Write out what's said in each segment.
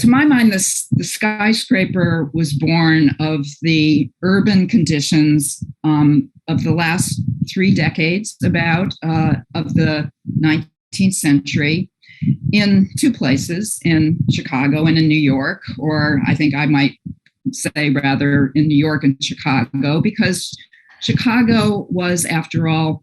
to my mind, the skyscraper was born of the urban conditions of the last 3 decades, about of the 19th century, in 2 places, in Chicago and in New York, or I think I might say rather in New York and Chicago, because Chicago was, after all,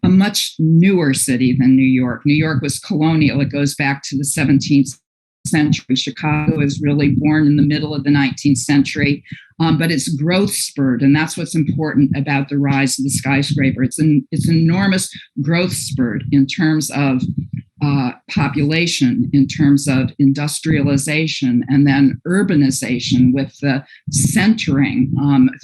a much newer city than New York. New York was colonial. It goes back to the 17th century. Chicago is really born in the middle of the 19th century, but its growth spurred, and that's what's important about the rise of the skyscraper. It's an enormous growth spurt in terms of population, in terms of industrialization, and then urbanization, with the centering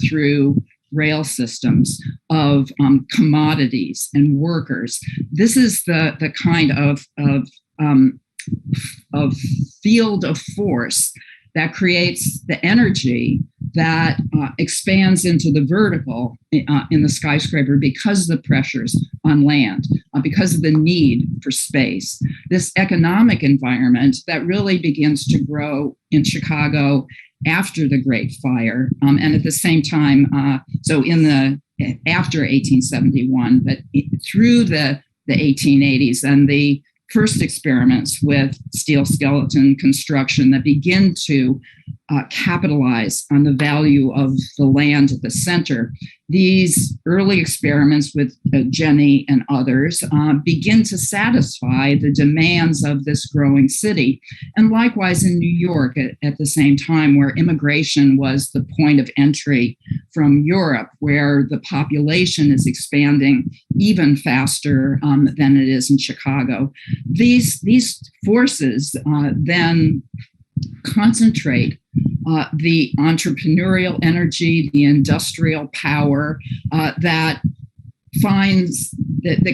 through rail systems of commodities and workers. This is the kind of field of force that creates the energy that expands into the vertical in the skyscraper because of the pressures on land, because of the need for space. This economic environment that really begins to grow in Chicago after the Great Fire, and at the same time, so in the after 1871, but through the 1880s and the first experiments with steel skeleton construction that begin to capitalize on the value of the land at the center. These early experiments with Jenny and others begin to satisfy the demands of this growing city. And likewise in New York at the same time, where immigration was the point of entry from Europe, where the population is expanding even faster than it is in Chicago. These forces then concentrate the entrepreneurial energy, the industrial power that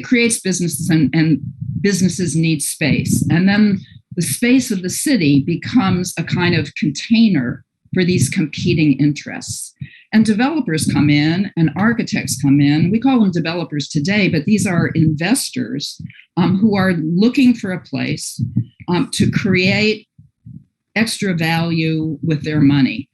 creates businesses, and businesses need space. And then the space of the city becomes a kind of container for these competing interests. And developers come in and architects come in. We call them developers today, but these are investors who are looking for a place to create extra value with their money.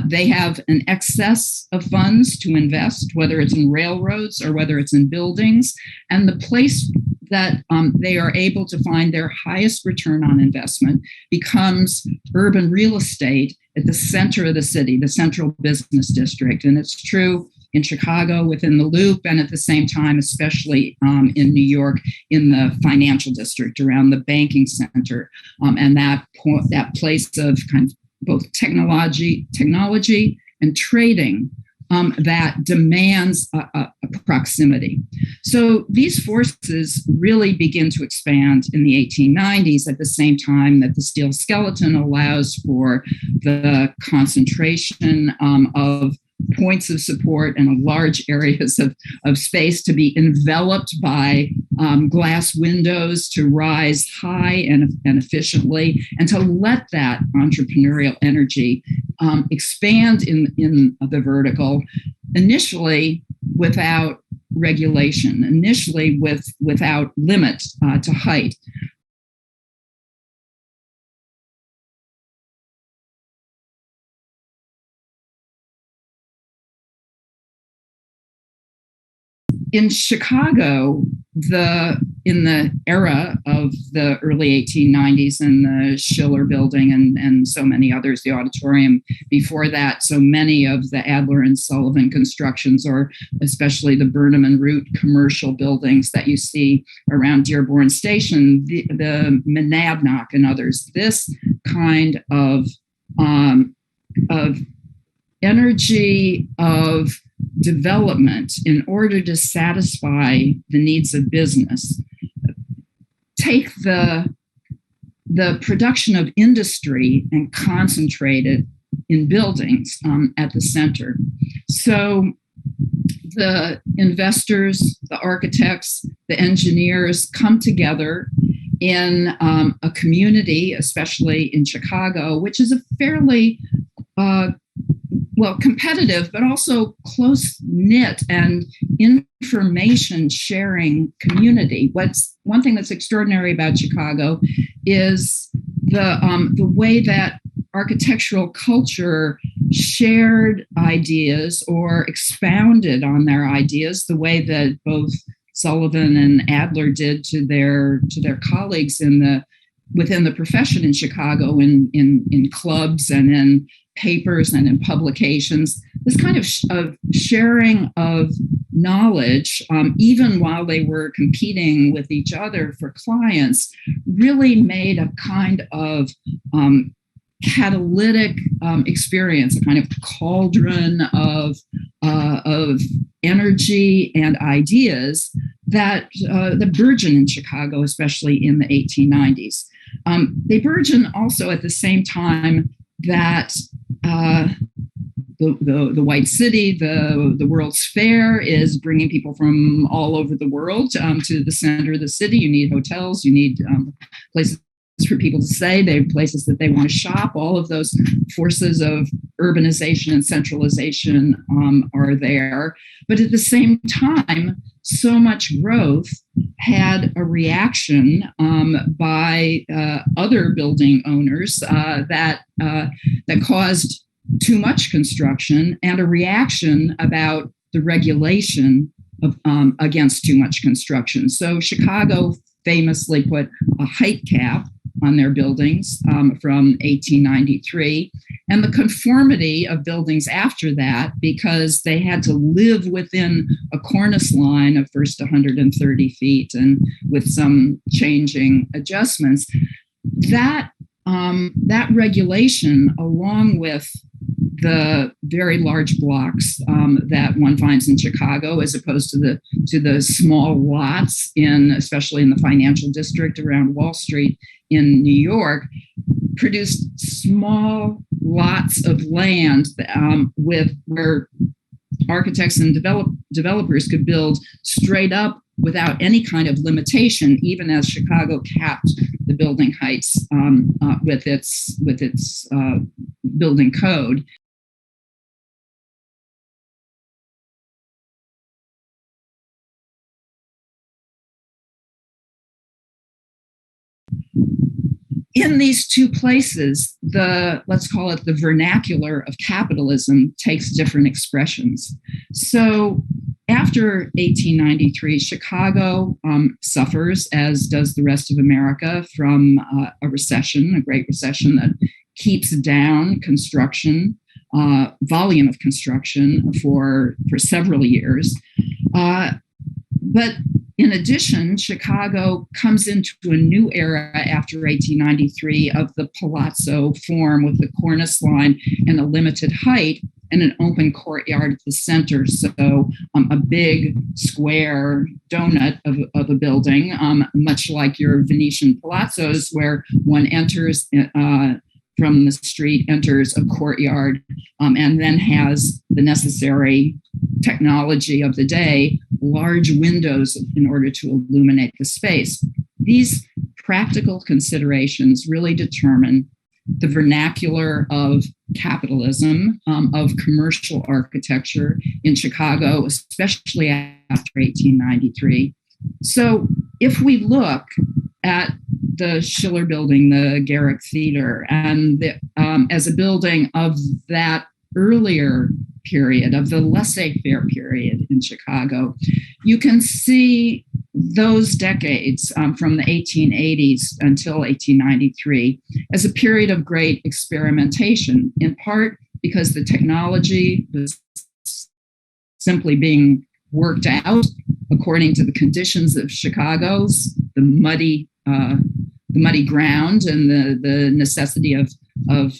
They have an excess of funds to invest, whether it's in railroads or whether it's in buildings. And the place that they are able to find their highest return on investment becomes urban real estate at the center of the city, the central business district. And it's true in Chicago within the Loop, and at the same time, especially in New York, in the financial district around the banking center, and that place of kind of both technology and trading that demands a proximity. So these forces really begin to expand in the 1890s at the same time that the steel skeleton allows for the concentration of points of support and large areas of space to be enveloped by glass windows, to rise high and efficiently, and to let that entrepreneurial energy expand in the vertical, initially without regulation, initially without limit to height. In Chicago, in the era of the early 1890s and the Schiller building and so many others, the auditorium before that, so many of the Adler and Sullivan constructions, or especially the Burnham and Root commercial buildings that you see around Dearborn Station, the Monadnock and others, this kind of energy of development in order to satisfy the needs of business, take the production of industry and concentrate it in buildings at the center. So the investors, the architects, the engineers come together in a community, especially in Chicago, which is a fairly competitive, but also close-knit and information-sharing community. One thing that's extraordinary about Chicago is the way that architectural culture shared ideas or expounded on their ideas, the way that both Sullivan and Adler did to their colleagues within the profession in Chicago, in clubs and in papers and in publications. This kind of sharing of knowledge, even while they were competing with each other for clients, really made a kind of catalytic experience, a kind of cauldron of energy and ideas that burgeon in Chicago, especially in the 1890s. They burgeon also at the same time that the White City, the World's Fair, is bringing people from all over the world to the center of the city. You need hotels, you need places for people to stay, they have places that they want to shop. All of those forces of urbanization and centralization are there. But at the same time, so much growth had a reaction by other building owners that caused too much construction, and a reaction about the regulation of, against too much construction. So Chicago famously put a height cap on their buildings from 1893, and the conformity of buildings after that, because they had to live within a cornice line of first 130 feet and with some changing adjustments. That regulation, along with the very large blocks that one finds in Chicago, as opposed to the small lots especially in the financial district around Wall Street in New York, produced small lots of land where architects and developers could build straight up without any kind of limitation, even as Chicago capped the building heights with its building code. In these two places, let's call it the vernacular of capitalism takes different expressions. So after 1893, Chicago suffers, as does the rest of America, from a recession, a Great Recession that keeps down construction, volume of construction for several years. But in addition, Chicago comes into a new era after 1893 of the palazzo form with the cornice line and a limited height and an open courtyard at the center. So a big square donut of a building, much like your Venetian palazzos, where one enters from the street, enters a courtyard, and then has the necessary technology of the day, large windows in order to illuminate the space. These practical considerations really determine the vernacular of capitalism, of commercial architecture in Chicago, especially after 1893. So if we look at the Schiller building, the Garrick Theater, and as a building of that earlier period, of the laissez-faire period in Chicago, you can see those decades from the 1880s until 1893 as a period of great experimentation, in part because the technology was simply being worked out according to the conditions of Chicago's, the muddy ground, and the necessity of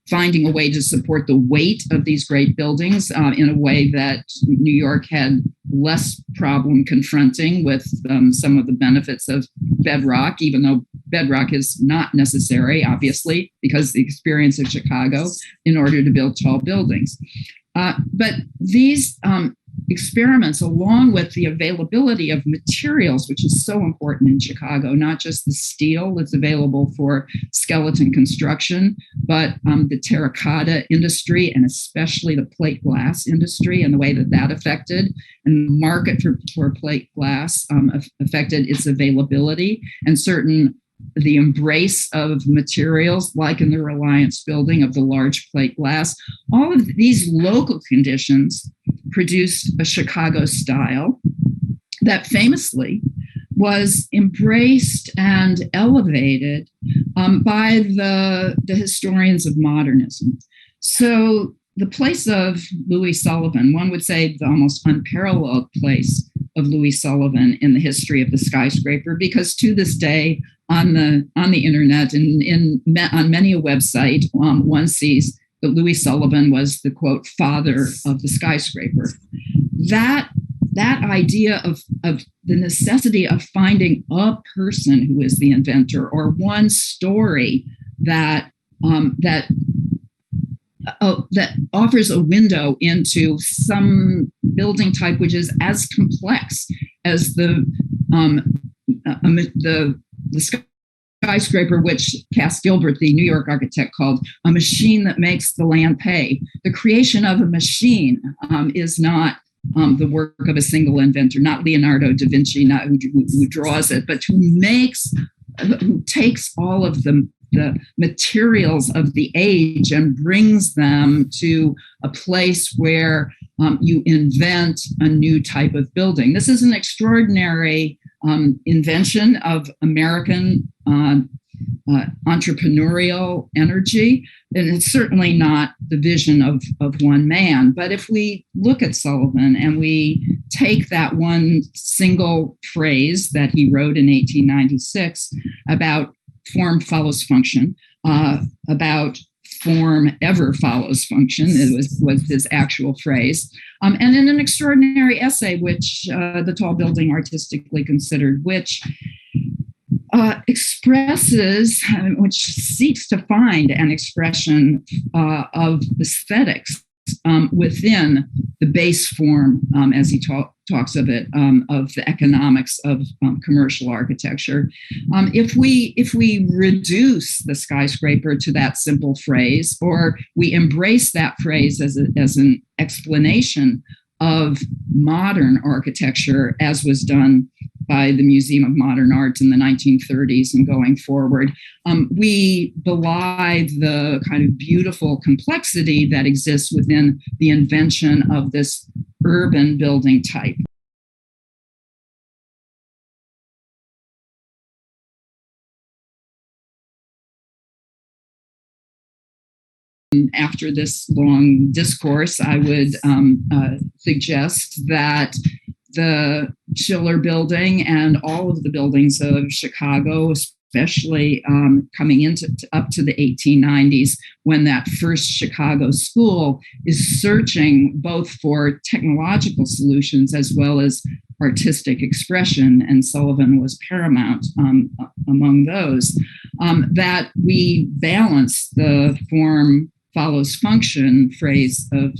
finding a way to support the weight of these great buildings in a way that New York had less problem confronting, with some of the benefits of bedrock, even though bedrock is not necessary, obviously, because the experience of Chicago in order to build tall buildings. But these experiments, along with the availability of materials, which is so important in Chicago, not just the steel that's available for skeleton construction, but the terracotta industry, and especially the plate glass industry, and the way that affected, and the market for plate glass affected its availability, and certain the embrace of materials, like in the Reliance building of the large plate glass. All of these local conditions produced a Chicago style that famously was embraced and elevated by the historians of modernism. So the place of Louis Sullivan, one would say the almost unparalleled place of Louis Sullivan in the history of the skyscraper, because to this day on the internet and on many a website, one sees that Louis Sullivan was the, quote, father of the skyscraper. That idea of the necessity of finding a person who is the inventor, or one story that offers a window into some building type which is as complex as the skyscraper, which Cass Gilbert, the New York architect, called a machine that makes the land pay. The creation of a machine is not the work of a single inventor, not Leonardo da Vinci, not who draws it, but who takes all of the materials of the age and brings them to a place where you invent a new type of building. This is an extraordinary invention of American entrepreneurial energy, and it's certainly not the vision of one man. But if we look at Sullivan and we take that one single phrase that he wrote in 1896 about form follows function, about form ever follows function, it was his actual phrase. And in an extraordinary essay, which the Tall Building Artistically Considered, which expresses, which seeks to find an expression of aesthetics within the base form, as he talks of it, of the economics of commercial architecture. If we reduce the skyscraper to that simple phrase, or we embrace that phrase as an explanation of modern architecture, as was done by the Museum of Modern Art in the 1930s and going forward, we belie the kind of beautiful complexity that exists within the invention of this urban building type. After this long discourse, I would suggest that the Schiller building and all of the buildings of Chicago, especially coming up to the 1890s, when that first Chicago school is searching both for technological solutions as well as artistic expression, and Sullivan was paramount among those, that we balance the form follows function phrase of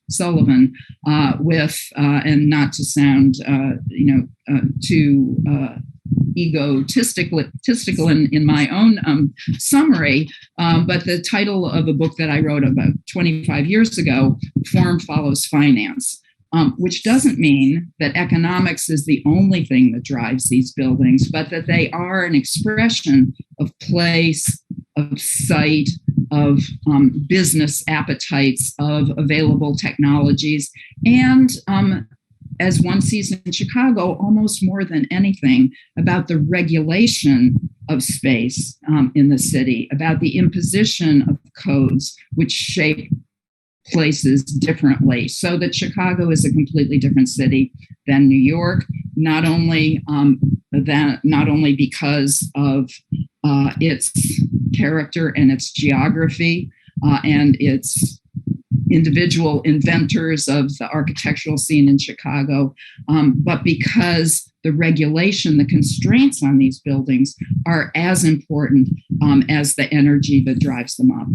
Sullivan with, and not to sound too egotistical in my own summary, but the title of a book that I wrote about 25 years ago, Form Follows Finance. Which doesn't mean that economics is the only thing that drives these buildings, but that they are an expression of place, of site, of business appetites, of available technologies, and as one sees in Chicago, almost more than anything, about the regulation of space in the city, about the imposition of codes which shape places differently, so that Chicago is a completely different city than New York, not only because of its character and its geography and its individual inventors of the architectural scene in Chicago, but because the regulation, the constraints on these buildings are as important as the energy that drives them up.